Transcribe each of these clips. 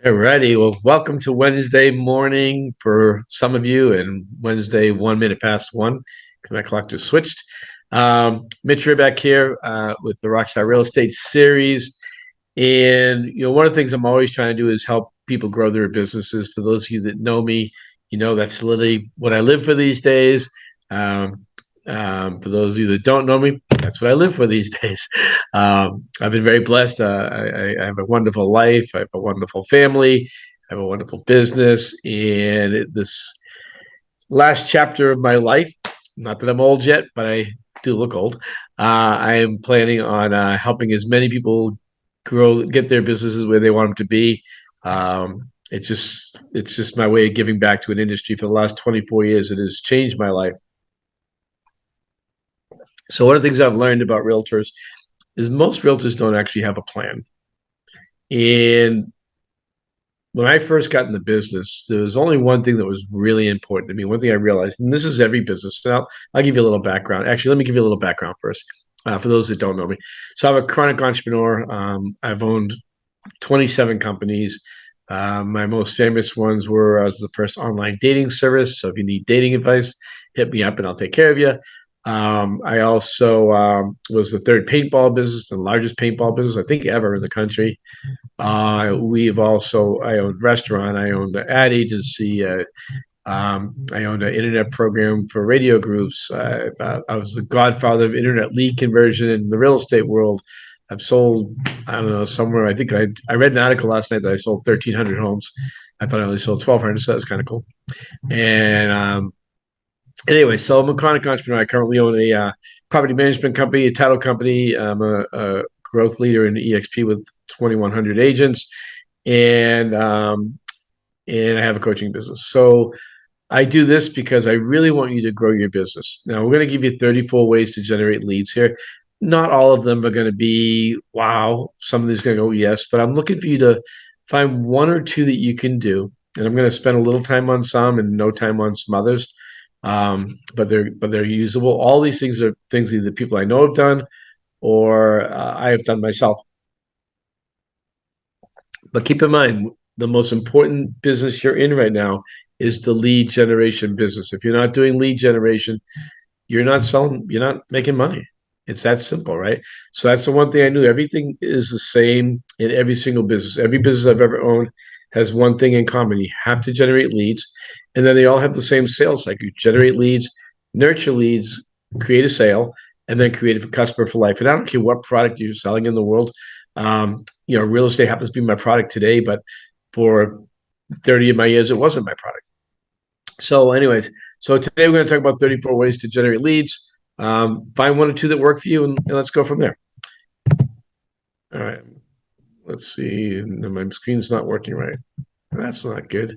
Alrighty, well, welcome to Wednesday morning for some of you, and Wednesday 1 minute past one because my clock just switched. Mitch Ribak here with the Rockstar Real Estate Series, and one of the things I'm always trying to do is help people grow their businesses. For those of you that know me, that's literally what I live for these days. Um, for those of you that don't know me, that's what I live for these days. I've been very blessed. I have a wonderful life. I have a wonderful family. I have a wonderful business. And this last chapter of my life, not that I'm old yet, but I do look old. I am planning on helping as many people get their businesses where they want them to be. It's just my way of giving back to an industry. For the last 24 years, it has changed my life. So one of the things I've learned about realtors is most realtors don't actually have a plan. And when I first got in the business, there was only one thing that was really important to me. One thing I realized, and this is every business. So I'll give you a little background. Actually, let me give you a little background first for those that don't know me. So I'm a chronic entrepreneur. I've owned 27 companies. My most famous ones were I was the first online dating service. So if you need dating advice, hit me up and I'll take care of you. I also was the third paintball business, the largest paintball business I think ever in the country. I owned restaurant, I owned an ad agency, I owned an internet program for radio groups. I was the godfather of internet lead conversion in the real estate world. I've sold, I don't know, somewhere. I read an article last night that I sold 1,300 homes. I thought I only sold 1,200, so that was kind of cool. And anyway, so I'm a chronic entrepreneur. I currently own a property management company, a title company. I'm a growth leader in EXP with 2,100 agents, and and I have a coaching business. So I do this because I really want you to grow your business. Now we're going to give you 34 ways to generate leads here. Not all of them are going to be wow. Some of these are going to go yes, but I'm looking for you to find one or two that you can do. And I'm going to spend a little time on some and no time on some others. But they're usable. All these things are things either people I know have done or I have done myself. But keep in mind, the most important business you're in right now is the lead generation business. If you're not doing lead generation, you're not making money. It's that simple, right? So that's the one thing I knew. Everything is the same in every single business. Every business I've ever owned has one thing in common. You have to generate leads, and then they all have the same sales cycle. You generate leads, nurture leads, create a sale, and then create a customer for life. And I don't care what product you're selling in the world. Real estate happens to be my product today, but for 30 of my years, it wasn't my product. So, anyways, so today we're going to talk about 34 ways to generate leads. Find one or two that work for you, and let's go from there. All right. Let's see. My screen's not working right. That's not good.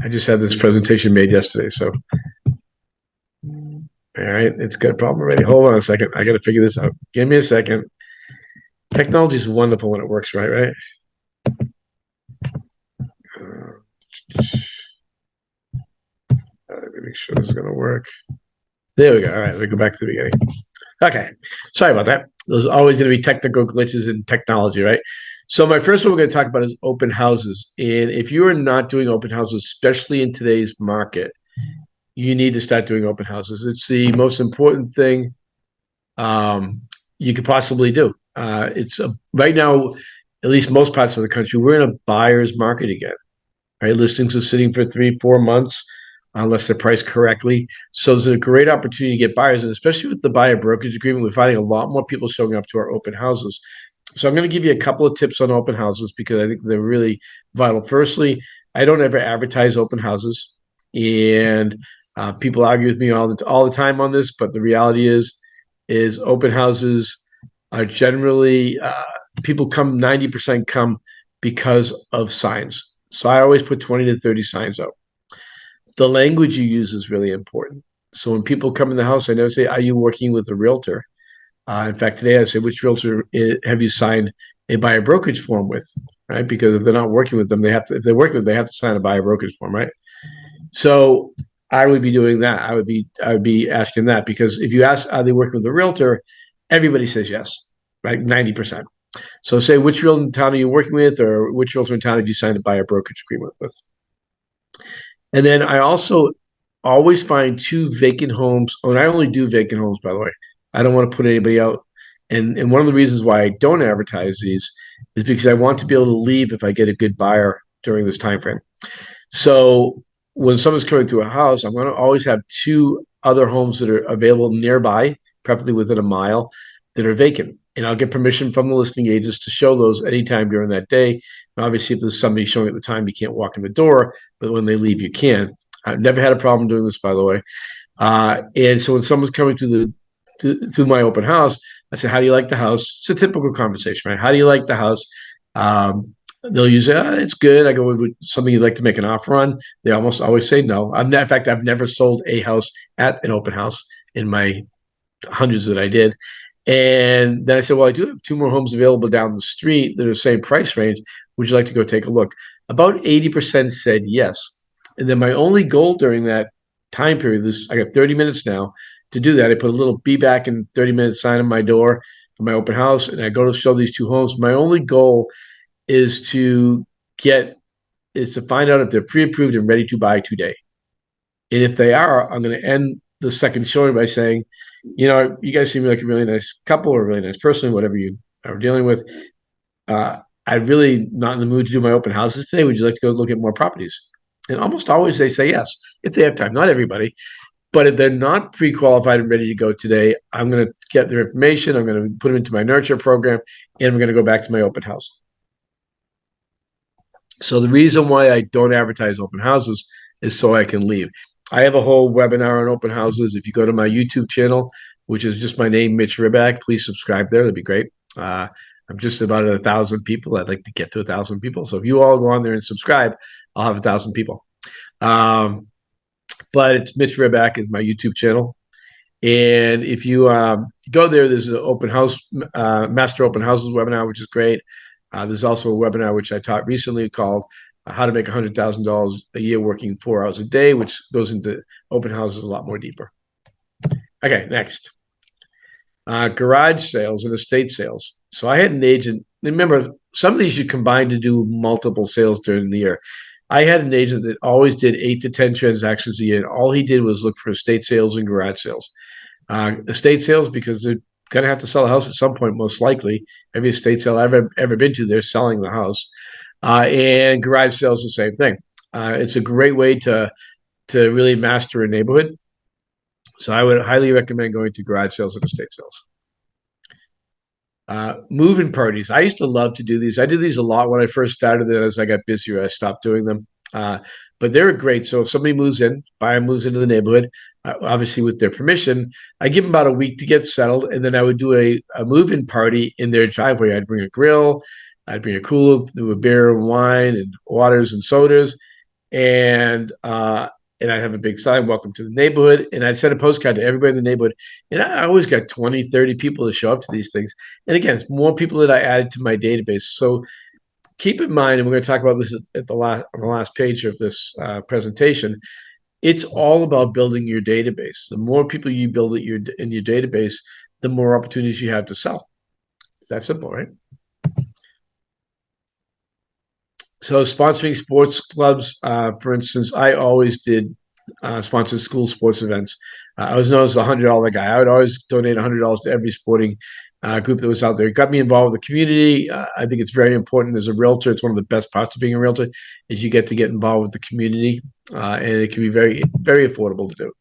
I just had this presentation made yesterday, so. All right, it's got a problem already. Hold on a second. I got to figure this out. Give me a second. Technology is wonderful when it works right, right? Let me make sure this is going to work. There we go. All right, let me go back to the beginning. Okay, sorry about that. There's always going to be technical glitches in technology, right? So my first one we're going to talk about is open houses. And if you are not doing open houses, especially in today's market, you need to start doing open houses. It's the most important thing you could possibly do. Right now, at least most parts of the country, we're in a buyer's market again. Right, listings are sitting for 3-4 months unless they're priced correctly. So there's a great opportunity to get buyers, and especially with the buyer brokerage agreement, we're finding a lot more people showing up to our open houses. So I'm going to give you a couple of tips on open houses because I think they're really vital. Firstly, I don't ever advertise open houses, and people argue with me all the time on this. But the reality is open houses are generally people come 90% come because of signs. So I always put 20 to 30 signs up. The language you use is really important. So when people come in the house, I never say, "Are you working with a realtor?" In fact, today I say, "Which realtor have you signed a buyer brokerage form with?" Right? Because if they're not working with them, they have to. If they're working with them, they have to sign a buyer brokerage form, right? So I would be doing that. I would be asking that because if you ask, "Are they working with a realtor?" Everybody says yes, right? 90%. So say which realtor in town are you working with, or which realtor in town did you sign to buy a brokerage agreement with? And then I also always find two vacant homes. Oh, and I only do vacant homes, by the way. I don't want to put anybody out. And one of the reasons why I don't advertise these is because I want to be able to leave if I get a good buyer during this time frame. So when someone's coming to a house, I'm going to always have two other homes that are available nearby, preferably within a mile, that are vacant. And I'll get permission from the listing agents to show those anytime during that day. And obviously, if there's somebody showing at the time, you can't walk in the door, but when they leave, you can. I've never had a problem doing this, by the way. And so when someone's coming to my open house, I say, "How do you like the house?" It's a typical conversation, right? How do you like the house? They'll use it's good. I go with something you'd like to make an offer on. They almost always say no. In fact, I've never sold a house at an open house in my hundreds that I did. And then I said, well, I do have two more homes available down the street that are the same price range. Would you like to go take a look? About 80% said yes. And then my only goal during that time period is I got 30 minutes now to do that. I put a little be back in 30 minutes sign on my door for my open house, and I go to show these two homes. My only goal is to find out if they're pre-approved and ready to buy today. And if they are, I'm going to end the second showing by saying, you guys seem like a really nice couple or a really nice person, whatever you are dealing with. I'm really not in the mood to do my open houses today. Would you like to go look at more properties? And almost always they say yes, if they have time. Not everybody, but if they're not pre-qualified and ready to go today, I'm going to get their information. I'm going to put them into my nurture program, and I'm going to go back to my open house. So the reason why I don't advertise open houses is so I can leave. I have a whole webinar on open houses. If you go to my YouTube channel, which is just my name, Mitch Ribak, please subscribe there. That'd be great. I'm just about 1,000 people. I'd like to get to 1,000 people. So if you all go on there and subscribe, I'll have 1,000 people. But it's Mitch Ribak is my YouTube channel. And if you go there, there's an open house, Master Open Houses webinar, which is great. There's also a webinar which I taught recently called How to Make $100,000 a Year Working 4 hours a day, which goes into open houses a lot more deeper. Okay, next. Garage sales and estate sales. So I had an agent. Remember, some of these you combine to do multiple sales during the year. I had an agent that always did 8 to 10 transactions a year. And all he did was look for estate sales and garage sales. Estate sales, because they're going to have to sell a house at some point, most likely. Every estate sale I've ever been to, they're selling the house. And garage sales, the same thing. It's a great way to really master a neighborhood. So I would highly recommend going to garage sales and estate sales. Move-in parties. I used to love to do these. I did these a lot when I first started. Then as I got busier, I stopped doing them. But they're great. So if somebody moves in, buyer moves into the neighborhood, obviously with their permission, I give them about a week to get settled, and then I would do a move-in party in their driveway. I'd bring a grill, I'd bring a cooler with beer and wine and waters and sodas, and I'd have a big sign, welcome to the neighborhood. And I'd send a postcard to everybody in the neighborhood. And I always got 20, 30 people to show up to these things. And again, it's more people that I added to my database. So keep in mind, and we're going to talk about this on the last page of this presentation, it's all about building your database. The more people you build in your database, the more opportunities you have to sell. It's that simple, right? So sponsoring sports clubs, for instance, I always did sponsor school sports events. I was known as the $100 guy. I would always donate $100 to every sporting group that was out there. It got me involved with the community. I think it's very important as a realtor. It's one of the best parts of being a realtor is you get involved with the community, and it can be very, very affordable to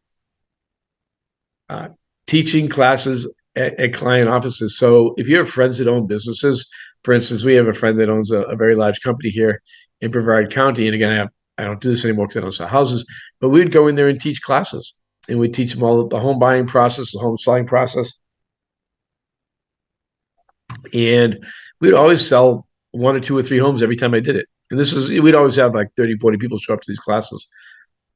do. Teaching classes at client offices. So if you have friends that own businesses, for instance, we have a friend that owns a very large company here in Brevard County. And again, I don't do this anymore because I don't sell houses, but we'd go in there and teach classes, and we'd teach them all the home buying process, the home selling process. And we'd always sell 1 or 2 or 3 homes every time I did it. And we'd always have like 30, 40 people show up to these classes.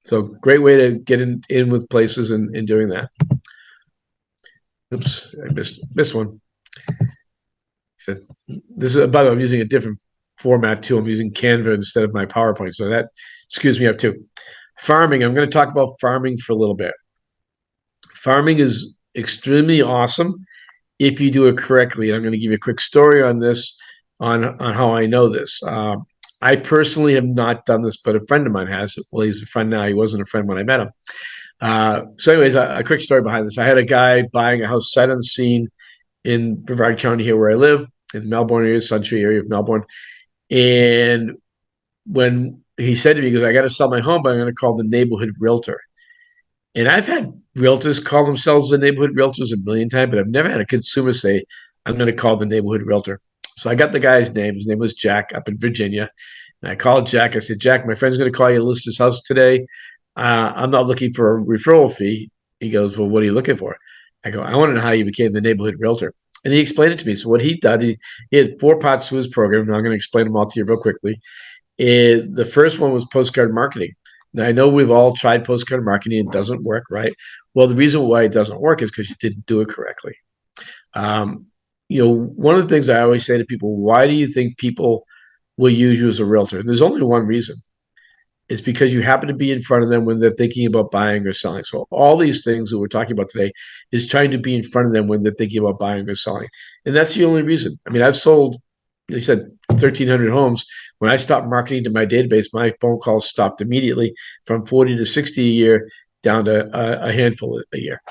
So great way to get in with places and doing that. Oops, I missed one. So this is, by the way, I'm using a different format too. I'm using Canva instead of my PowerPoint. So that screws me up too. Farming. I'm going to talk about farming for a little bit. Farming is extremely awesome if you do it correctly. I'm going to give you a quick story on this. on how I know this. I personally have not done this, but a friend of mine has. Well, he's a friend now. He wasn't a friend when I met him. So, anyways, a quick story behind this. I had a guy buying a house sight unseen in Brevard County here where I live, in the Melbourne area, Suntree area of Melbourne. And when he said to me, he goes, I got to sell my home, but I'm going to call the neighborhood realtor. And I've had realtors call themselves the neighborhood realtors a million times, but I've never had a consumer say, I'm going to call the neighborhood realtor. So I got the guy's name. His name was Jack up in Virginia. And I called Jack. I said, Jack, my friend's going to call you to list his house today. I'm not looking for a referral fee. He goes, well, what are you looking for? I go, I want to know how you became the neighborhood realtor. And he explained it to me. So what he did, he had 4 parts to his program. And I'm going to explain them all to you real quickly. The first one was postcard marketing. Now, I know we've all tried postcard marketing. It doesn't work, right? Well, the reason why it doesn't work is because you didn't do it correctly. One of the things I always say to people, why do you think people will use you as a realtor? And there's only one reason. It's because you happen to be in front of them when they're thinking about buying or selling. So all these things that we're talking about today is trying to be in front of them when they're thinking about buying or selling. And that's the only reason. I mean, I've sold, they said 1,300 homes. When I stopped marketing to my database, my phone calls stopped immediately from 40 to 60 a year down to a handful a year.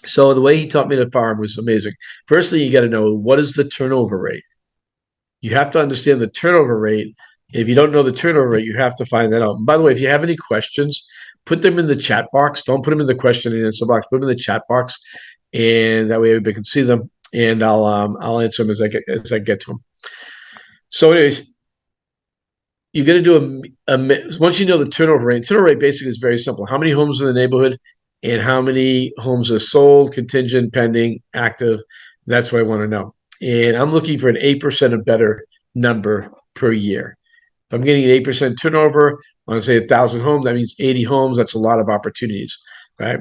So the way he taught me to farm was amazing. Firstly, you got to know, what is the turnover rate? You have to understand the turnover rate. If you don't know the turnover rate, you have to find that out. And by the way, if you have any questions, put them in the chat box. Don't put them in the question and answer box. Put them in the chat box, and that way everybody can see them. And I'll answer them as I get to them. So, anyways, you're going to do once you know the turnover rate. Turnover rate basically is very simple. How many homes in the neighborhood, and how many homes are sold, contingent, pending, active. That's what I want to know. And I'm looking for an 8% or better number per year. If I'm getting an 8% turnover, I want to say 1,000 homes, that means 80 homes. That's a lot of opportunities, right?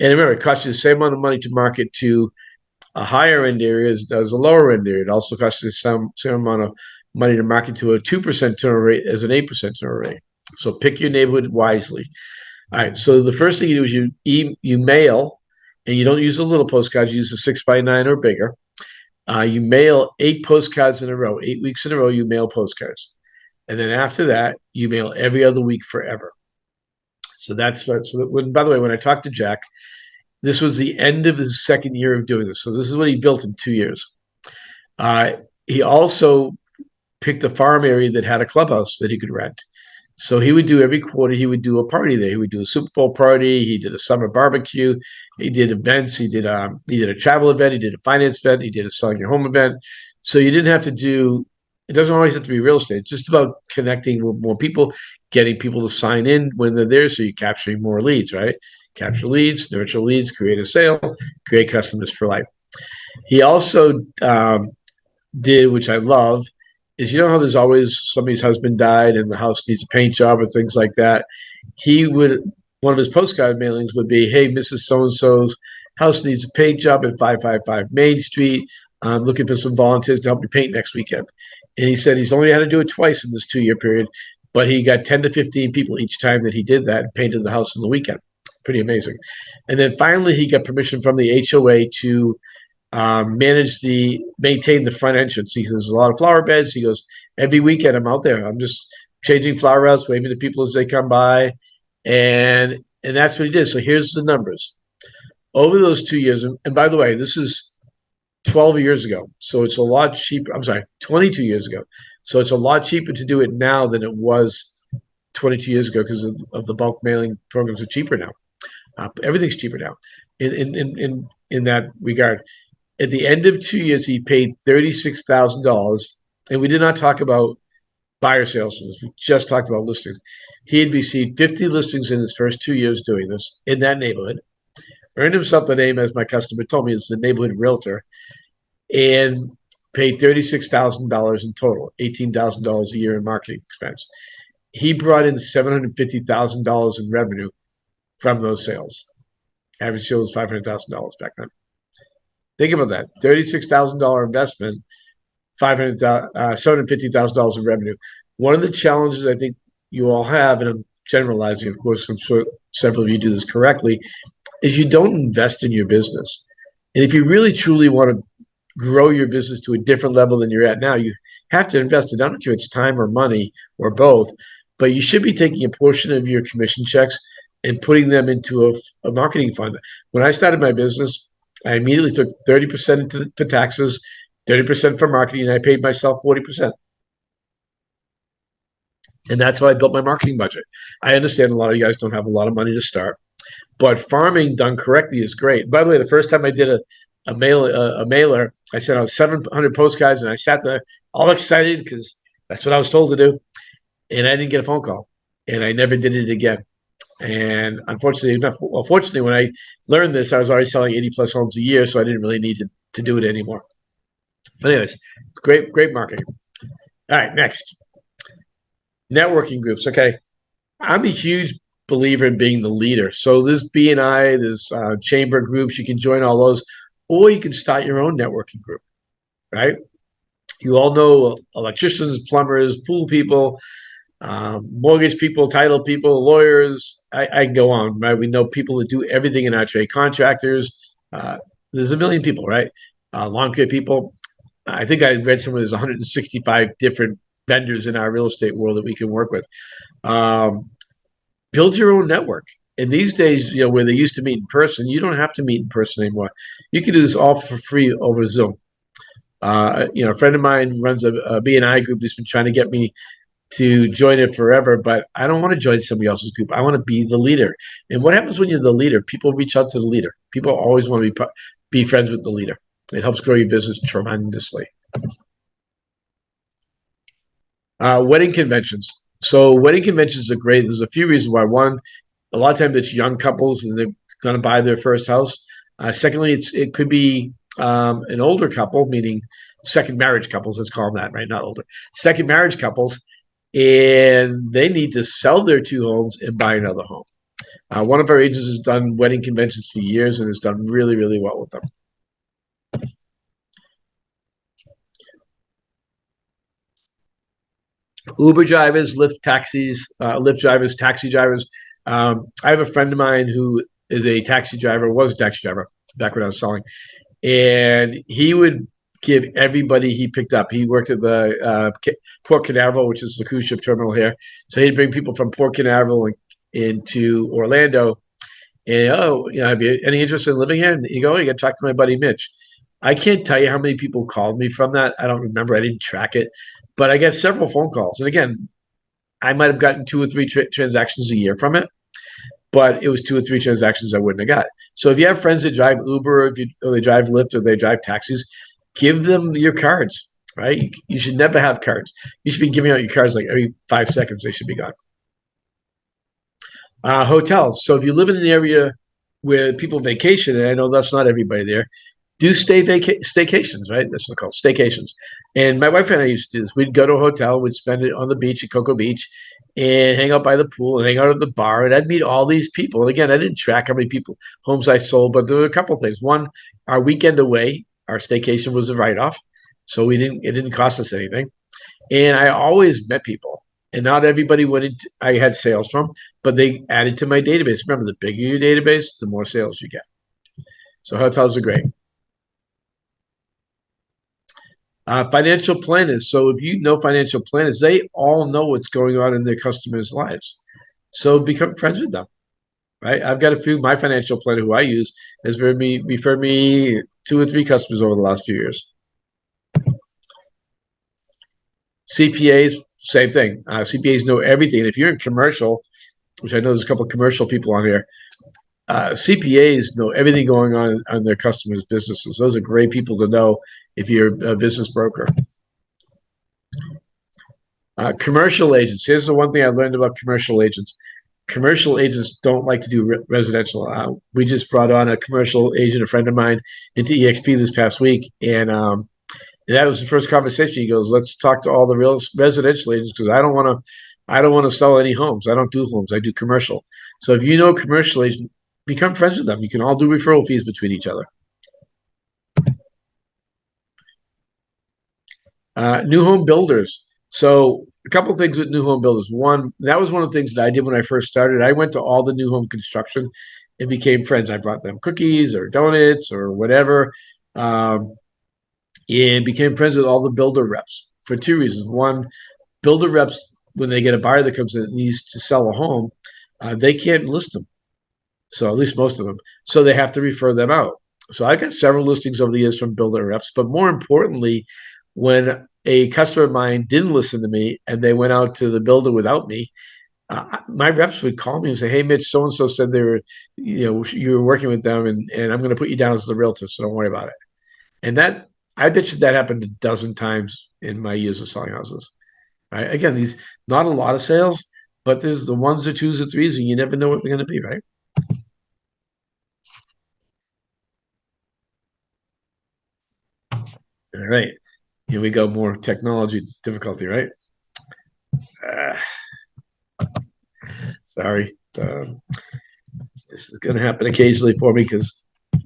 And remember, it costs you the same amount of money to market to a higher end area as does a lower end area. It also costs you the same amount of money to market to a 2% turnover rate as an 8% turnover rate. So pick your neighborhood wisely. All right. So the first thing you do is you mail, and you don't use the little postcards. You use the 6x9 or bigger. You mail 8 postcards in a row. 8 weeks in a row, you mail postcards. And then after that, you mail every other week forever. So that's what. So that by the way, when I talked to Jack, this was the end of his second year of doing this. So this is what he built in 2 years. He also picked a farm area that had a clubhouse that he could rent. So he would do every quarter, he would do a party there. He would do a Super Bowl party. He did a summer barbecue. He did events. He did a travel event. He did a finance event. He did a selling your home event. So you didn't have to do, it doesn't always have to be real estate. It's just about connecting with more people, getting people to sign in when they're there. So you're capturing more leads, right? Capture leads, nurture leads, create a sale, create customers for life. He also did, which I love, is, you know how there's always somebody's husband died and the house needs a paint job or things like that. One of his postcard mailings would be, hey, Mrs. So-and-so's house needs a paint job at 555 Main Street. I'm looking for some volunteers to help me paint next weekend. And he said he's only had to do it twice in this 2-year period, but he got 10 to 15 people each time that he did that and painted the house in the weekend. Pretty amazing. And then finally, he got permission from the HOA to maintain the front entrance. He says there's a lot of flower beds. He goes, every weekend I'm out there. I'm just changing flower routes, waving to people as they come by. And that's what he did. So here's the numbers. Over those 2 years, and by the way, this is 12 years ago. So it's a lot cheaper. I'm sorry, 22 years ago. So it's a lot cheaper to do it now than it was 22 years ago because of the bulk mailing programs are cheaper now. Everything's cheaper now in that regard. At the end of 2 years, he paid $36,000, and we did not talk about buyer sales. We just talked about listings. He had received 50 listings in his first 2 years doing this in that neighborhood, earned himself the name, as my customer told me, it's the neighborhood realtor, and paid $36,000 in total, $18,000 a year in marketing expense. He brought in $750,000 in revenue from those sales. Average sale was $500,000 back then. Think about that. $36,000 investment, $750,000 in revenue. One of the challenges I think you all have, and I'm generalizing, of course, I'm sure several of you do this correctly, is you don't invest in your business. And if you really truly want to grow your business to a different level than you're at now, you have to invest it. I don't care if it's time or money or both, but you should be taking a portion of your commission checks and putting them into a marketing fund. When I started my business, I immediately took 30% for taxes, 30% for marketing, and I paid myself 40%. And that's how I built my marketing budget. I understand a lot of you guys don't have a lot of money to start, but farming done correctly is great. By the way, the first time I did a mailer, I sent out 700 postcards, and I sat there all excited because that's what I was told to do, and I didn't get a phone call, and I never did it again. And unfortunately, when I learned this, I was already selling 80 plus homes a year, so I didn't really need to do it anymore. But anyways, great marketing. All right, next. Networking groups. Okay. I'm a huge believer in being the leader. So this BNI, there's chamber groups, you can join all those, or you can start your own networking group, right? You all know electricians, plumbers, pool people, mortgage people, title people, lawyers. I can go on, right? We know people that do everything in our trade, contractors. There's a million people, right? Lawn care people. I think I read somewhere there's 165 different vendors in our real estate world that we can work with. Build your own network. And these days, where they used to meet in person, you don't have to meet in person anymore. You can do this all for free over Zoom. A friend of mine runs a BNI group. He's been trying to get me to join it forever, but I don't want to join somebody else's group. I want to be the leader. And what happens when you're the leader? People reach out to the leader. People always want to be friends with the leader. It helps grow your business tremendously. Wedding conventions. So wedding conventions are great. There's a few reasons why. One, a lot of times it's young couples and they're going to buy their first house. Secondly, it could be an older couple, meaning second marriage couples. Let's call them that, right? Not older. Second marriage couples, and they need to sell their two homes and buy another home. One of our agents has done wedding conventions for years and has done really, really well with them. Uber drivers, Lyft taxis, Lyft drivers, taxi drivers. I have a friend of mine who is a taxi driver, was a taxi driver back when I was selling, and he would give everybody he picked up. He worked at the Port Canaveral, which is the cruise ship terminal here. So he'd bring people from Port Canaveral into Orlando. And, have you any interest in living here? And you go, you got to talk to my buddy Mitch. I can't tell you how many people called me from that. I don't remember. I didn't track it. But I get several phone calls. And again, I might have gotten 2 or 3 transactions a year from it, but it was 2 or 3 transactions I wouldn't have got. So if you have friends that drive Uber, or they drive Lyft, or they drive taxis, give them your cards, right? You should never have cards. You should be giving out your cards like every 5 seconds. They should be gone. Hotels. So if you live in an area where people vacation, and I know that's not everybody there, do staycations, right? That's what they're called, staycations. And my wife and I used to do this. We'd go to a hotel, we'd spend it on the beach at Cocoa Beach and hang out by the pool and hang out at the bar. And I'd meet all these people. And again, I didn't track how many homes I sold, but there were a couple of things. One, our weekend away, our staycation was a write-off. So it didn't cost us anything. And I always met people. And not everybody I had sales from, but they added to my database. Remember, the bigger your database, the more sales you get. So hotels are great. Financial planners. So if you know financial planners, they all know what's going on in their customers' lives. So become friends with them, right? I've got a few. My financial planner who I use has referred me 2 or 3 customers over the last few years. CPAs, same thing. CPAs know everything. And if you're in commercial, which I know there's a couple of commercial people on here, CPAs know everything going on their customers' businesses. Those are great people to know if you're a business broker. Commercial agents. Here's the one thing I learned about commercial agents. Commercial agents don't like to do residential. We just brought on a commercial agent, a friend of mine, into EXP this past week, and that was the first conversation. He goes, "Let's talk to all the real residential agents because I don't want to sell any homes. I don't do homes. I do commercial. So if you know a commercial agent, become friends with them. You can all do referral fees between each other." New home builders. So a couple of things with new home builders. One, that was one of the things that I did when I first started. I went to all the new home construction and became friends. I brought them cookies or donuts or whatever, and became friends with all the builder reps. for two reasons. One, builder reps, when they get a buyer that comes in and needs to sell a home, they can't list them. So at least most of them. So they have to refer them out. So I got several listings over the years from builder reps, but more importantly, when a customer of mine didn't listen to me and they went out to the builder without me, my reps would call me and say, "Hey, Mitch, so and so said they were, you were working with them, and I'm going to put you down as the realtor, so don't worry about it." And that I bet you that happened a dozen times in my years of selling houses. Right? Again, these not a lot of sales, but there's the ones or twos or threes, and you never know what they're going to be, right? All right, here we go. More technology difficulty, right? Uh, sorry, this is going to happen occasionally for me because I'm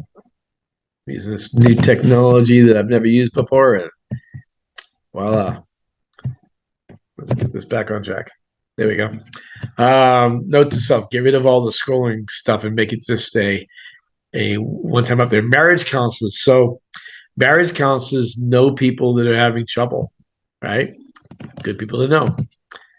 using this new technology that I've never used before, and voila. Let's get this back on track. There we go. Note to self: get rid of all the scrolling stuff and make it just a one time up there. Marriage counselors. So marriage counselors know people that are having trouble, right? Good people to know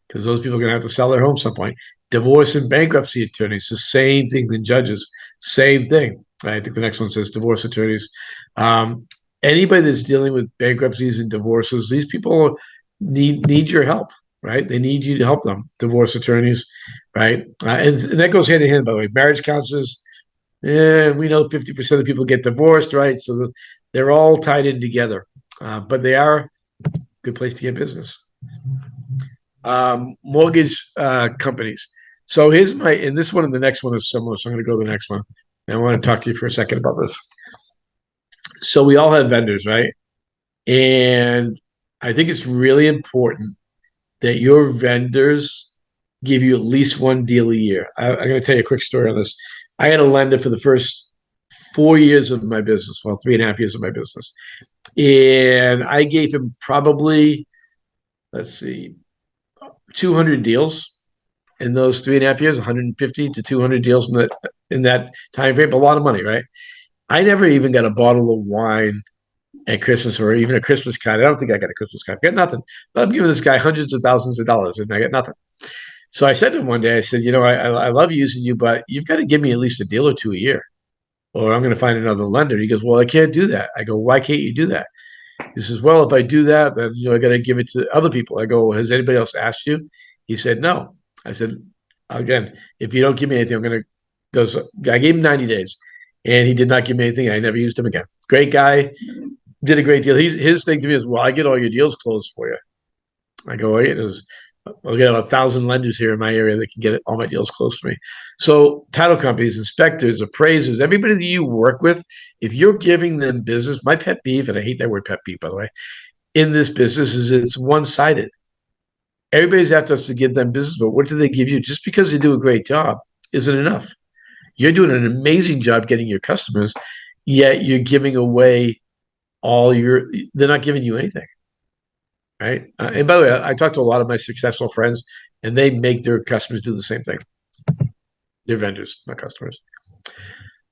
because those people are going to have to sell their home some point. Divorce and bankruptcy attorneys, the same thing. The judges, same thing. I think the next one says divorce attorneys. Anybody that's dealing with bankruptcies and divorces, these people need your help, right? They need you to help them. Divorce attorneys, right? And that goes hand in hand, by the way. Marriage counselors, we know 50% of people get divorced, right? So they're all tied in together, but they are a good place to get business. Mortgage companies. So here's and this one and the next one is similar. So I'm going to go to the next one. And I want to talk to you for a second about this. So we all have vendors, right? And I think it's really important that your vendors give you at least one deal a year. I'm going to tell you a quick story on this. I had a lender for the first 4 years of my business, well, 3.5 years of my business. And I gave him probably, let's see, 200 deals in those 3.5 years, 150 to 200 deals in that time frame. A lot of money, right? I never even got a bottle of wine at Christmas or even a Christmas card. I don't think I got a Christmas card. I got nothing. But I'm giving this guy hundreds of thousands of dollars and I got nothing. So I said to him one day, I said, I love using you, but you've got to give me at least a deal or two a year or I'm going to find another lender. He goes, well, I can't do that. I go, why can't you do that? He says, well, if I do that, then, I got to give it to other people. I go, has anybody else asked you? He said, no. I said, again, if you don't give me anything, I'm going to go. So I gave him 90 days and he did not give me anything. I never used him again. Great guy, did a great deal. His thing to me is, well, I get all your deals closed for you. I go, wait, I'll get 1,000 lenders here in my area that can get all my deals close to me. So title companies, inspectors, appraisers, everybody that you work with, if you're giving them business, my pet peeve, and I hate that word pet peeve, by the way, in this business is it's one-sided. Everybody's after us to give them business, but what do they give you? Just because they do a great job isn't enough. You're doing an amazing job getting your customers, yet you're giving away they're not giving you anything. Right. And by the way, I talk to a lot of my successful friends and they make their customers do the same thing. They're vendors, not customers.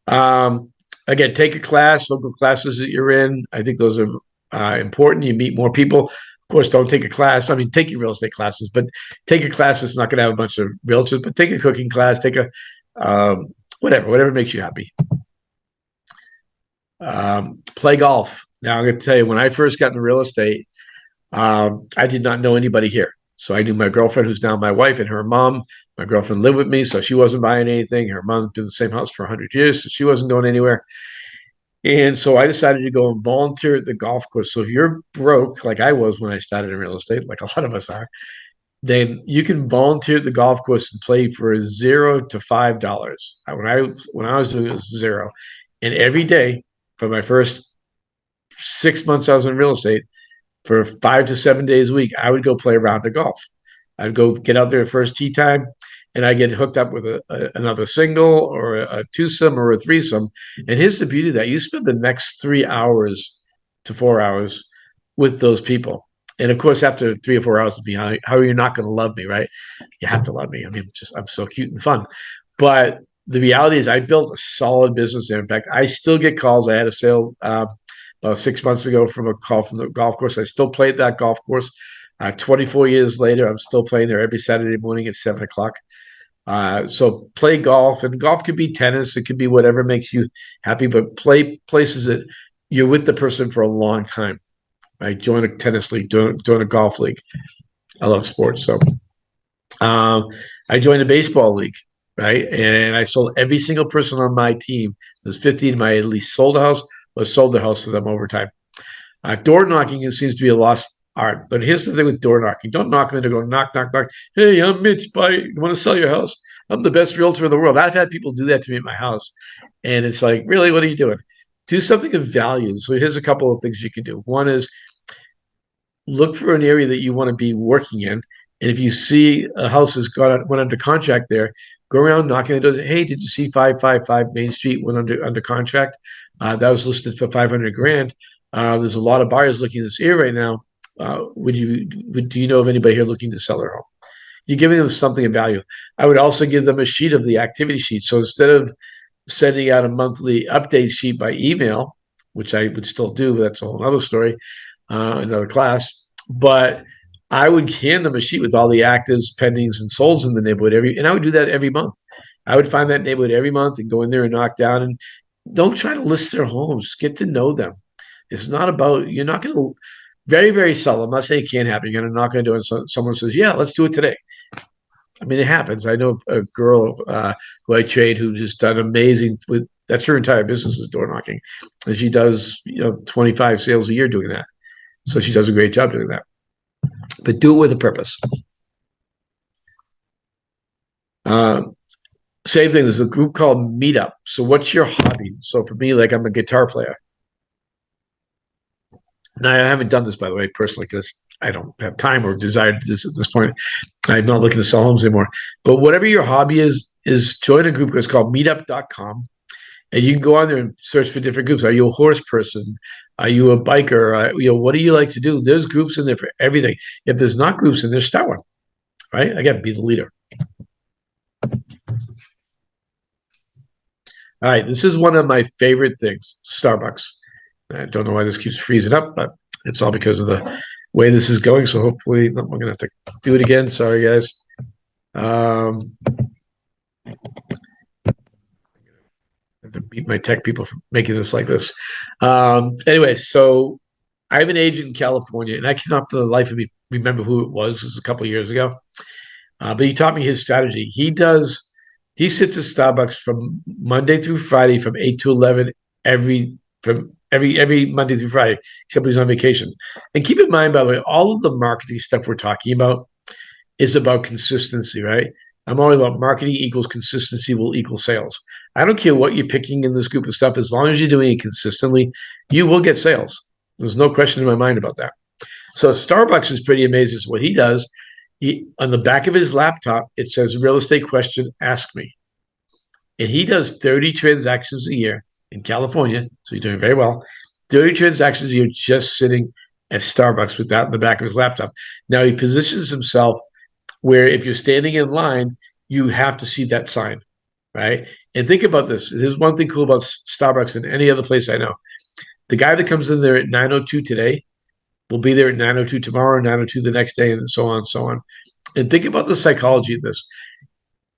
Again, take a class, local classes that you're in. I think those are important. You meet more people. Of course, don't take a class. I mean, take your real estate classes, but take a class that's not going to have a bunch of realtors, but take a cooking class, take a whatever makes you happy. Play golf. Now, I'm going to tell you, when I first got into real estate, I did not know anybody here. So I knew my girlfriend, who's now my wife, and her mom. My girlfriend lived with me, so she wasn't buying anything. Her mom did the same house for 100 years, so she wasn't going anywhere. And so I decided to go and volunteer at the golf course. So if you're broke, like I was when I started in real estate, like a lot of us are, then you can volunteer at the golf course and play for $0 to $5. When I was doing it, was zero. And every day for my first 6 months I was in real estate, for 5 to 7 days a week, I would go play a round of golf. I'd go get out there at first tee time, and I get hooked up with another single or a twosome or a threesome. And here's the beauty of that: you spend the next 3 hours to 4 hours with those people. And of course, after 3 or 4 hours, how are you not going to love me, right? You have to love me. I mean, I'm so cute and fun. But the reality is, I built a solid business there. In fact, I still get calls. I had a sale about 6 months ago from a call from the golf course. I still play at that golf course. 24 years later, I'm still playing there every Saturday morning at 7 o'clock. So play golf, and golf could be tennis. It could be whatever makes you happy, but play places that you're with the person for a long time. Right? Join a tennis league, join a golf league. I love sports. So I joined a baseball league, right? And I sold every single person on my team. There's 15 of my at least sold a house or sold the house to them over time. Door knocking seems to be a lost art. But here's the thing with door knocking. Don't knock on the door, go knock, knock, knock. Hey, I'm Mitch. You want to sell your house? I'm the best realtor in the world. I've had people do that to me at my house. And it's like, really, what are you doing? Do something of value. So here's a couple of things you can do. One is look for an area that you want to be working in. And if you see a house has went under contract there, go around knocking on the door. Hey, did you see 555 Main Street went under contract? That was listed for 500 grand. There's a lot of buyers looking at this area right now. Do you know of anybody here looking to sell their home? You're giving them something of value. I would also give them a sheet of the activity sheet. So instead of sending out a monthly update sheet by email, which I would still do, but that's a whole other story, another class. But I would hand them a sheet with all the actives, pendings, and solds in the neighborhood and I would do that every month. I would find that neighborhood every month and go in there and knock down. And don't try to list their homes. Get to know them. It's not about, you're not going to very, very seldom. I'm not saying it can't happen. You're going to knock on a door and someone says, yeah, let's do it today. I mean, it happens. I know a girl who I trade who just done amazing with, that's her entire business is door knocking. And she does, 25 sales a year doing that. So she does a great job doing that. But do it with a purpose. Same thing. There's a group called Meetup. So what's your hobby? So for me, like I'm a guitar player. Now, I haven't done this, by the way, personally, because I don't have time or desire to do this at this point. I'm not looking to sell homes anymore. But whatever your hobby is join a group. It's called meetup.com. And you can go on there and search for different groups. Are you a horse person? Are you a biker? What do you like to do? There's groups in there for everything. If there's not groups in there, start one, right? I got to be the leader. All right, this is one of my favorite things, Starbucks. I don't know why this keeps freezing up, but it's all because of the way this is going. So hopefully, I'm going to have to do it again. Sorry, guys. I have to beat my tech people for making this like this. Anyway, so I have an agent in California, and I cannot for the life of me remember who it was. It was a couple of years ago. But he taught me his strategy. He sits at Starbucks from Monday through Friday from 8 to 11 every Monday through Friday, except he's on vacation. And keep in mind, by the way, all of the marketing stuff we're talking about is about consistency, right? I'm all about marketing equals consistency will equal sales. I don't care what you're picking in this group of stuff. As long as you're doing it consistently, you will get sales. There's no question in my mind about that. So Starbucks is pretty amazing. So what he does, on the back of his laptop, it says real estate question, ask me. And he does 30 transactions a year in California. So he's doing very well. 30 transactions a year just sitting at Starbucks with that in the back of his laptop. Now he positions himself where if you're standing in line, you have to see that sign, right? And think about this. There's one thing cool about Starbucks and any other place I know. The guy that comes in there at 9:02 today will be there at 9:02 tomorrow, 9:02 the next day, and so on and so on. And think about the psychology of this.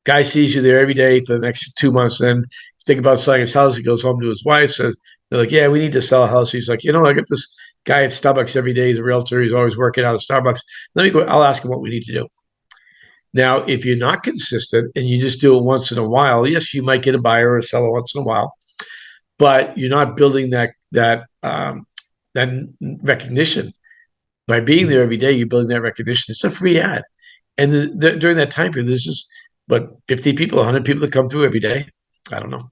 Guy sees you there every day for the next 2 months. Then think about selling his house. He goes home to his wife, says, they're like, yeah, we need to sell a house. He's like, I got this guy at Starbucks every day. He's a realtor. He's always working out of Starbucks. Let me go. I'll ask him what we need to do. Now, if you're not consistent and you just do it once in a while, yes, you might get a buyer or a seller once in a while, but you're not building that recognition. By being there every day, you're building that recognition. It's a free ad. And during that time period, there's just, 50 people, 100 people that come through every day? I don't know.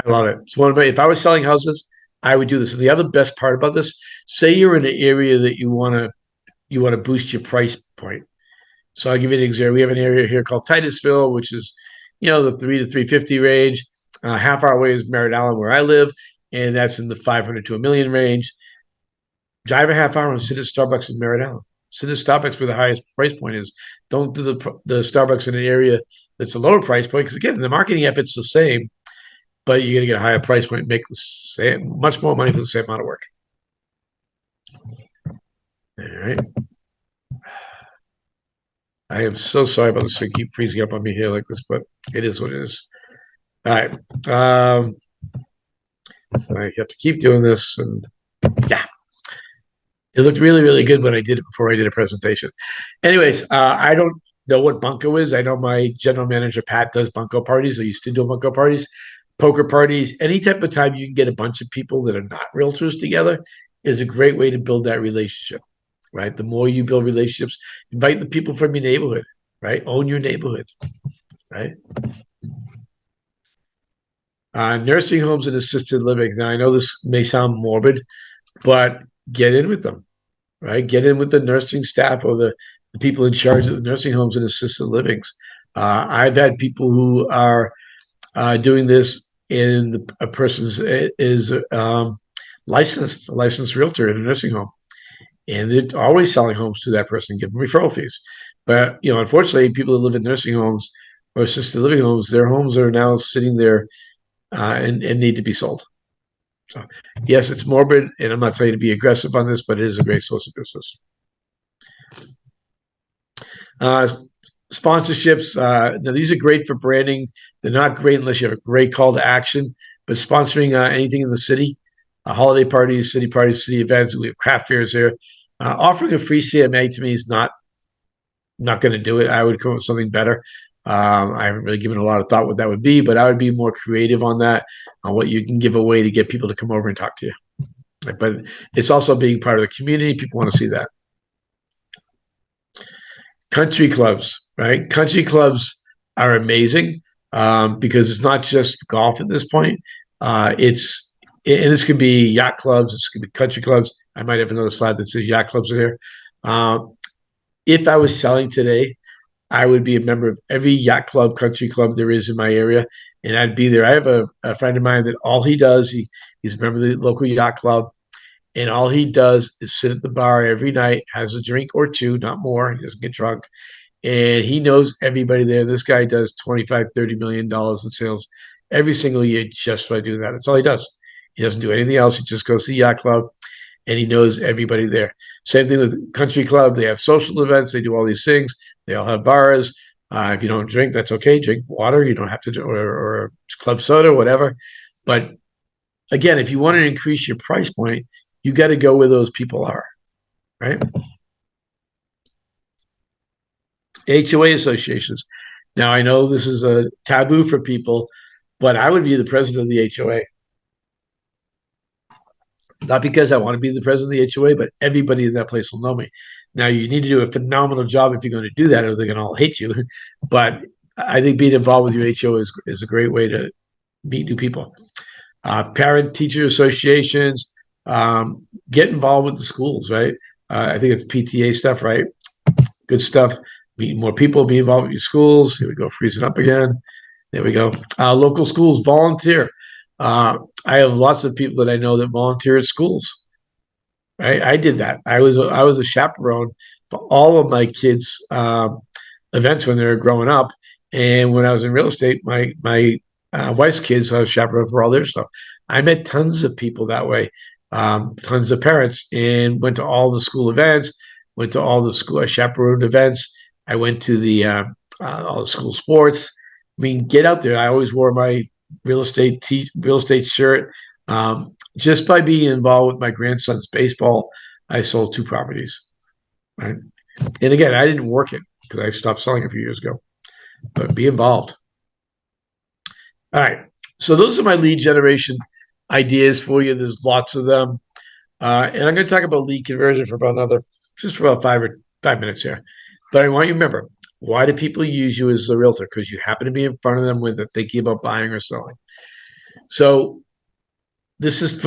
I love it. It's if I was selling houses, I would do this. And the other best part about this, say you're in an area that you want to boost your price point. So I'll give you an example. We have an area here called Titusville, which is, the 3 to 350 range. Half hour away is Merritt Island, where I live, and that's in the 500 to $1 million range. Drive a half hour and sit at Starbucks in Merritt Island. Sit at Starbucks where the highest price point is. Don't do the Starbucks in an area that's a lower price point, because again, the marketing effort's the same, but you're going to get a higher price point, make much more money for the same amount of work. All right. I am so sorry about this thing keep freezing up on me here like this, but it is what it is. All right. So I have to keep doing this, and yeah, it looked really, really good when I did it before I did a presentation. Anyways, I don't know what bunko is. I know my general manager Pat does bunko parties. I used to do bunko parties, poker parties. Any type of time you can get a bunch of people that are not realtors together is a great way to build that relationship. Right. The more you build relationships, invite the people from your neighborhood. Right. Own your neighborhood. Right. Nursing homes and assisted living. Now I know this may sound morbid, but get in with them. Right? Get in with the nursing staff or the people in charge of the nursing homes and assisted livings. I've had people who are doing this in a person's is licensed, a licensed realtor in a nursing home, and they're always selling homes to that person, giving referral fees. But unfortunately, people who live in nursing homes or assisted living homes, their homes are now sitting there and need to be sold. So, yes, it's morbid, and I'm not saying to be aggressive on this, but it is a great source of business. Sponsorships. Now these are great for branding. They're not great unless you have a great call to action. But sponsoring anything in the city, holiday parties, city events. We have craft fairs here. Offering a free CMA to me is not going to do it. I would come up with something better. I haven't really given a lot of thought what that would be, but I would be more creative on that, on what you can give away to get people to come over and talk to you. But it's also being part of the community. People want to see that. Country clubs, right? Country clubs are amazing because it's not just golf at this point. And this could be yacht clubs, this could be country clubs. I might have another slide that says yacht clubs are here. If I was selling today, I would be a member of every yacht club, country club there is in my area, and I'd be there. I have a friend of mine that all he does, he's a member of the local yacht club, and all he does is sit at the bar every night, has a drink or two, not more. He doesn't get drunk. And he knows everybody there. This guy does $25-30 million in sales every single year just by doing that. That's all he does. He doesn't do anything else. He just goes to the yacht club and he knows everybody there. Same thing with country club. They have social events. They do all these things. They all have bars. If you don't drink, that's okay. Drink water. You don't have to, or club soda, whatever. But again, if you want to increase your price point, you got to go where those people are, right? HOA associations. Now, I know this is a taboo for people, but I would be the president of the HOA. Not because I want to be the president of the HOA, but everybody in that place will know me. Now, you need to do a phenomenal job if you're going to do that, or they're going to all hate you. But I think being involved with your HOA is a great way to meet new people. Parent-teacher associations, get involved with the schools, right? I think it's PTA stuff, right? Good stuff. Meet more people, be involved with your schools. Here we go, freezing up again. There we go. Local schools, volunteer. I have lots of people that I know that volunteer at schools. Right? I did that. I was a chaperone for all of my kids' events when they were growing up. And when I was in real estate, my wife's kids, I was chaperone for all their stuff. I met tons of people that way, tons of parents, and went to all the school events, went to all the school chaperoned events. I went to the all the school sports. I mean, get out there. I always wore my real estate shirt. Just by being involved with my grandson's baseball, I sold 2 properties. Right, and again, I didn't work it because I stopped selling a few years ago. But be involved. All right. So those are my lead generation ideas for you. There's lots of them, and I'm going to talk about lead conversion for about 5 minutes here. But I want you to remember, why do people use you as a realtor? Because you happen to be in front of them when they're thinking about buying or selling. So this is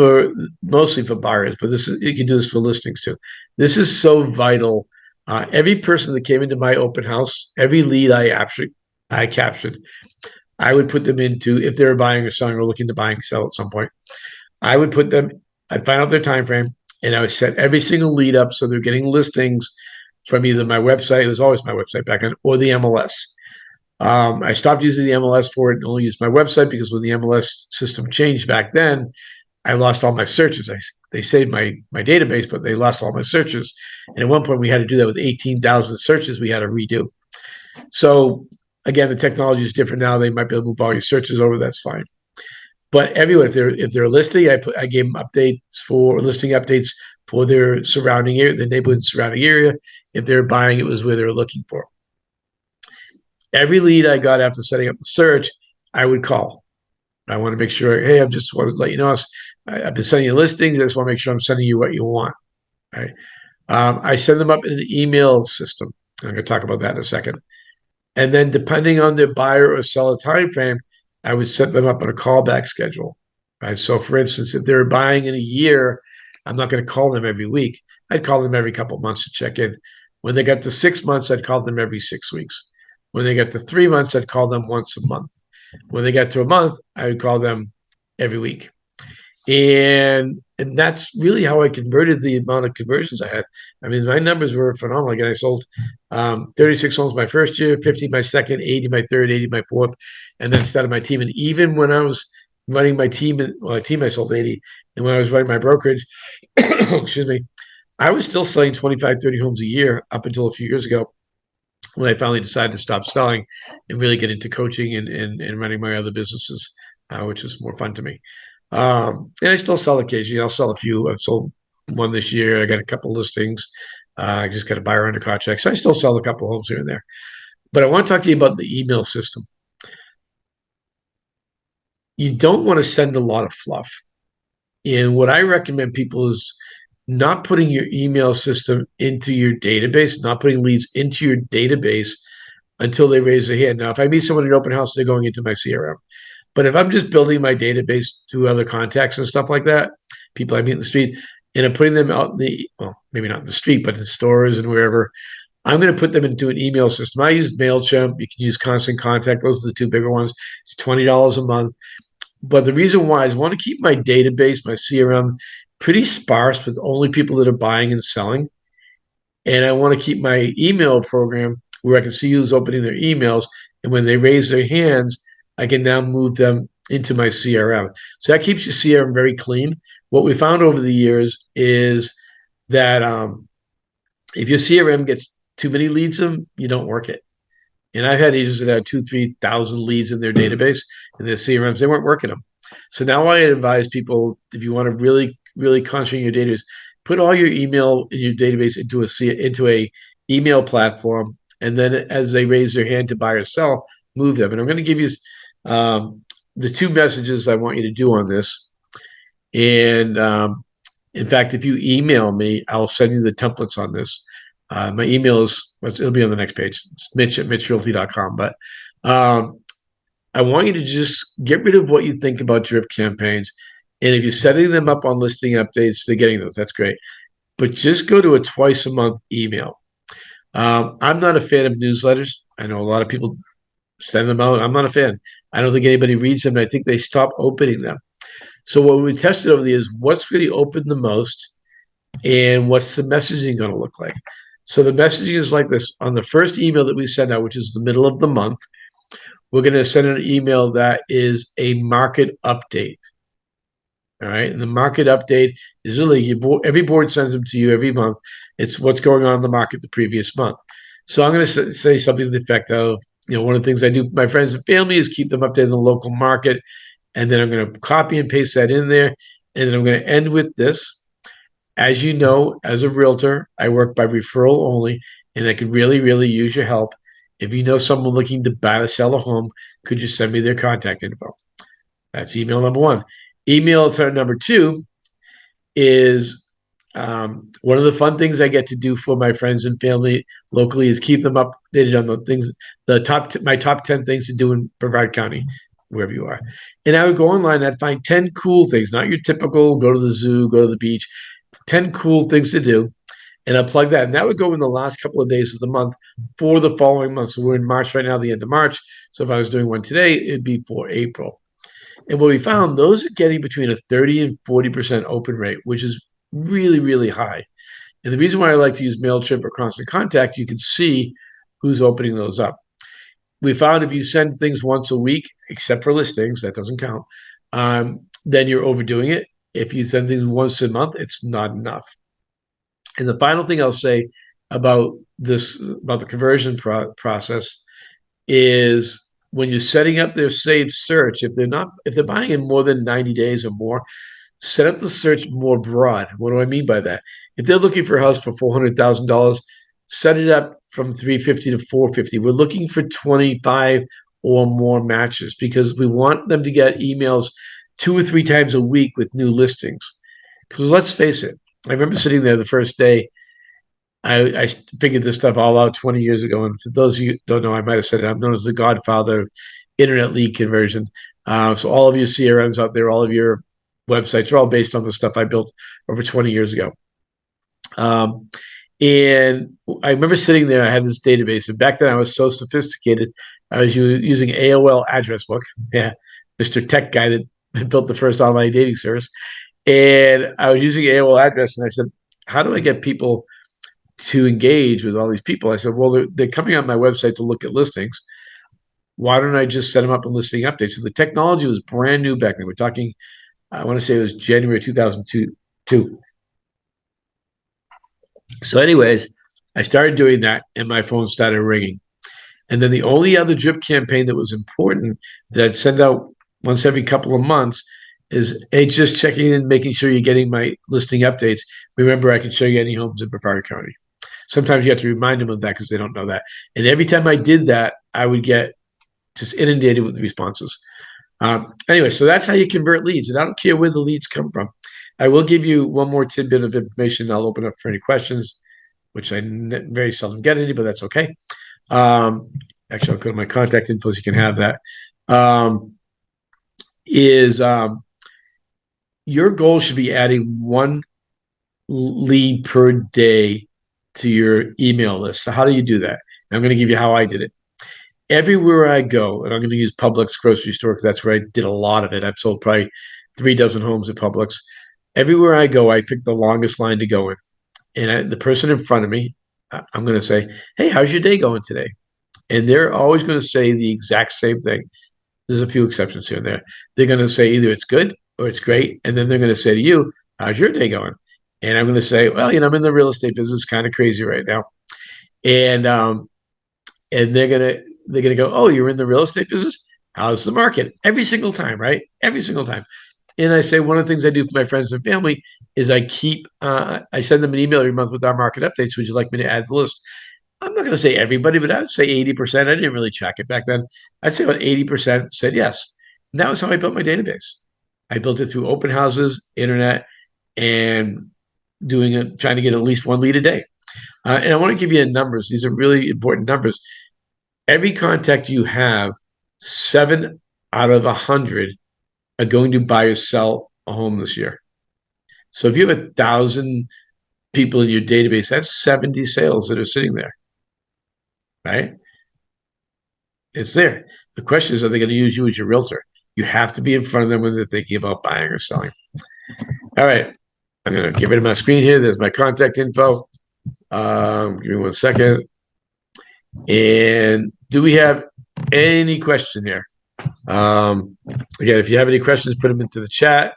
mostly for buyers, but you can do this for listings too. This is so vital. Every person that came into my open house, every lead I captured, I would put them into, if they're buying or selling or looking to buy and sell at some point, I'd find out their time frame, and I would set every single lead up so they're getting listings from either my website, it was always my website back then, or the MLS. I stopped using the MLS for it and only used my website because when the MLS system changed back then, I lost all my searches. They saved my database, but they lost all my searches. And at one point, we had to do that with 18,000 searches. We had to redo. So again, the technology is different now. They might be able to move all your searches over. That's fine. But everyone, if they're listing, I gave them updates for listing updates for their surrounding area, the neighborhood surrounding area. If they're buying, it was where they're looking for. Every lead I got after setting up the search, I would call. I want to make sure, hey, I just want to let you know, I've been sending you listings. I just want to make sure I'm sending you what you want. Right? I send them up in an email system. I'm going to talk about that in a second. And then depending on their buyer or seller time frame, I would set them up on a callback schedule. Right. So for instance, if they're buying in a year, I'm not going to call them every week. I'd call them every couple of months to check in. When they got to 6 months, I'd call them every 6 weeks. When they got to 3 months, I'd call them once a month. When they got to a month, I would call them every week. And that's really how I converted the amount of conversions I had. I mean, my numbers were phenomenal. Again, I sold 36 homes my first year, 50 my second, 80 my third, 80 my fourth, and then started my team. And even when I was running my team, I sold 80. And when I was running my brokerage, excuse me, I was still selling 25, 30 homes a year up until a few years ago when I finally decided to stop selling and really get into coaching and running my other businesses, which is more fun to me. And I still sell occasionally. I'll sell a few. I've sold one this year. I got a couple listings. I just got a buyer under contract. So I still sell a couple homes here and there. But I want to talk to you about the email system. You don't want to send a lot of fluff. And what I recommend people is not putting your email system into your database, not putting leads into your database until they raise their hand. Now, if I meet someone in an open house, they're going into my CRM. But if I'm just building my database to other contacts and stuff like that, people I meet in the street, and I'm putting them out in the, well, maybe not in the street, but in stores and wherever, I'm going to put them into an email system. I use MailChimp. You can use Constant Contact. Those are the two bigger ones. It's $20 a month. But the reason why is I want to keep my database, my CRM, pretty sparse with only people that are buying and selling. And I want to keep my email program where I can see who's opening their emails. And when they raise their hands, I can now move them into my CRM. So that keeps your CRM very clean. What we found over the years is that if your CRM gets too many leads in, you don't work it. And I've had agents that had 2,000-3,000 leads in their database and their CRMs, they weren't working them. So now I advise people, if you want to really, really concentrate your database, put all your email in your database into a email platform, and then as they raise their hand to buy or sell, move them. And I'm going to give you the two messages I want you to do on this. And in fact, if you email me, I'll send you the templates on this. My email it'll be on the next page. It's Mitch@MitchRealty.com. But I want you to just get rid of what you think about drip campaigns. And if you're setting them up on listing updates, they're getting those. That's great. But just go to a twice a month email. I'm not a fan of newsletters. I know a lot of people send them out. I'm not a fan. I don't think anybody reads them. I think they stop opening them. So what we tested over the years, what's really opened the most and what's the messaging going to look like? So the messaging is like this. On the first email that we send out, which is the middle of the month, we're going to send an email that is a market update. All right. And the market update is really every board sends them to you every month. It's what's going on in the market the previous month. So I'm going to say something to the effect of, one of the things I do with my friends and family is keep them updated in the local market. And then I'm going to copy and paste that in there. And then I'm going to end with this. As you know, as a realtor, I work by referral only, and I could really, really use your help. If you know someone looking to buy or sell a home, could you send me their contact info? That's email number one. Email number two is one of the fun things I get to do for my friends and family locally is keep them updated on the things, my top 10 things to do in Brevard County, wherever you are. And I would go online, I'd find 10 cool things, not your typical go to the zoo, go to the beach, 10 cool things to do. And I'll plug that. And that would go in the last couple of days of the month for the following month. So we're in March right now, the end of March. So if I was doing one today, it'd be for April. And what we found, those are getting between a 30 and 40% open rate, which is really, really high. And the reason why I like to use MailChimp or Constant Contact, you can see who's opening those up. We found if you send things once a week, except for listings, that doesn't count, then you're overdoing it. If you send things once a month, it's not enough. And the final thing I'll say about about the conversion process is when you're setting up their saved search, if they're buying in more than 90 days or more, set up the search more broad. What do I mean by that? If they're looking for a house for $400,000, set it up from 350 to 450. We're looking for 25 or more matches because we want them to get emails 2 or 3 times a week with new listings. Because let's face it, I remember sitting there the first day. I figured this stuff all out 20 years ago. And for those of you who don't know, I might have said it, I'm known as the godfather of internet lead conversion. So all of your CRMs out there, all of your websites are all based on the stuff I built over 20 years ago. And I remember sitting there, I had this database, and back then I was so sophisticated. I was using AOL address book. Yeah, Mr. Tech guy that built the first online dating service. And I was using AOL address, and I said, how do I get people to engage with all these people? I said, well, they're coming on my website to look at listings. Why don't I just set them up in listing updates? So the technology was brand new back then. We're talking, I want to say it was January 2002. So anyways, I started doing that and my phone started ringing. And then the only other drip campaign that was important that I'd send out once every couple of months is, hey, just checking in, making sure you're getting my listing updates. Remember, I can show you any homes in Brevard County. Sometimes you have to remind them of that because they don't know that. And every time I did that, I would get just inundated with responses. Anyway, so that's how you convert leads. And I don't care where the leads come from. I will give you one more tidbit of information. I'll open up for any questions, which I very seldom get any, but that's okay. Actually, I'll go to my contact info so you can have that. Your goal should be adding one lead per day to your email list. So how do you do that? And I'm going to give you how I did it. Everywhere I go, and I'm going to use Publix grocery store because that's where I did a lot of it. I've sold probably 3 dozen homes at Publix. Everywhere I go, I pick the longest line to go in. And the person in front of me, I'm going to say, hey, how's your day going today? And they're always going to say the exact same thing. There's a few exceptions here and there. They're going to say either it's good or it's great. And then they're going to say to you, how's your day going? And I'm going to say, well, I'm in the real estate business, kind of crazy right now. And they're going to go, oh, you're in the real estate business? How's the market? Every single time, right? Every single time. And I say, one of the things I do for my friends and family is I send them an email every month with our market updates. Would you like me to add to the list? I'm not going to say everybody, but I would say 80%. I didn't really check it back then. I'd say about 80% said yes. And that was how I built my database. I built it through open houses, internet, and trying to get at least one lead a day. And I want to give you numbers. These are really important numbers. Every contact you have, 7 out of 100 are going to buy or sell a home this year. So if you have 1,000 people in your database, that's 70 sales that are sitting there, right? It's there. The question is, are they going to use you as your realtor? You have to be in front of them when they're thinking about buying or selling. All right. I'm going to get rid of my screen here. There's my contact info. Give me 1 second. And do we have any question here? Again, if you have any questions, put them into the chat.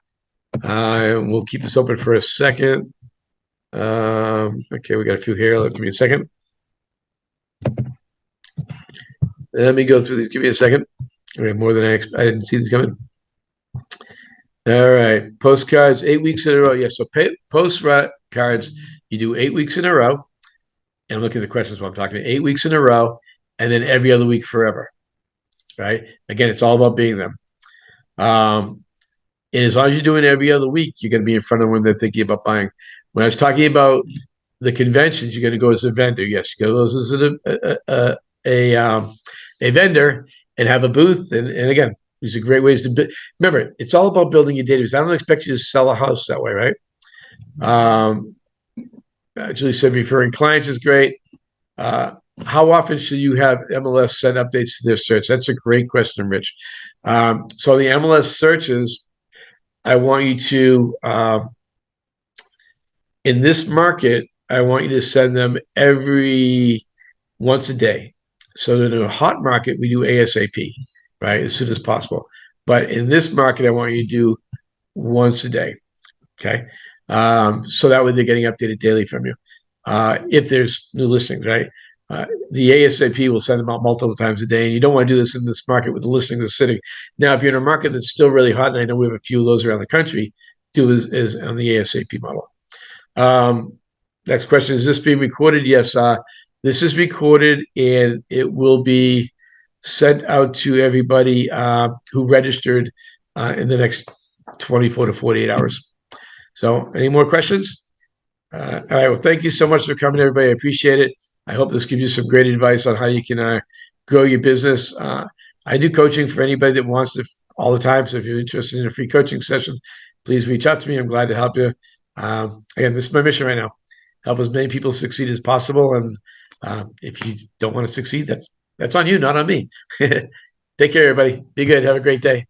We'll keep this open for a second. Okay, we got a few here. Give me a second. Let me go through these. Give me a second. We have more than I didn't see these coming. All right. Postcards, 8 weeks in a row. Yes. So postcards, you do 8 weeks in a row. And I'm looking at the questions while I'm talking. 8 weeks in a row, and then every other week forever. Right? Again, it's all about being them. And as long as you're doing it every other week, you're going to be in front of them when they're thinking about buying. When I was talking about the conventions, you're going to go as a vendor. Yes, you go as a vendor and have a booth. And again, these are great ways to remember, it's all about building your database. I don't expect you to sell a house that way, right? Julie said referring clients is great. How often should you have MLS send updates to their search? That's a great question, Rich. So the MLS searches, I want you to, in this market, I want you to send them once a day. So in a hot market, we do ASAP, right? As soon as possible. But in this market, I want you to do once a day. Okay. So that way they're getting updated daily from you. If there's new listings, right? The ASAP will send them out multiple times a day, and you don't want to do this in this market with the listings that's sitting. Now, if you're in a market that's still really hot, and I know we have a few of those around the country, do is on the ASAP model. Next question, is this being recorded? Yes, this is recorded, and it will be sent out to everybody who registered in the next 24 to 48 hours. So any more questions? All right. Well, thank you so much for coming, everybody. I appreciate it. I hope this gives you some great advice on how you can grow your business. I do coaching for anybody that wants it all the time. So if you're interested in a free coaching session, please reach out to me. I'm glad to help you. Again, this is my mission right now. Help as many people succeed as possible. And if you don't want to succeed, that's on you, not on me. Take care, everybody. Be good. Have a great day.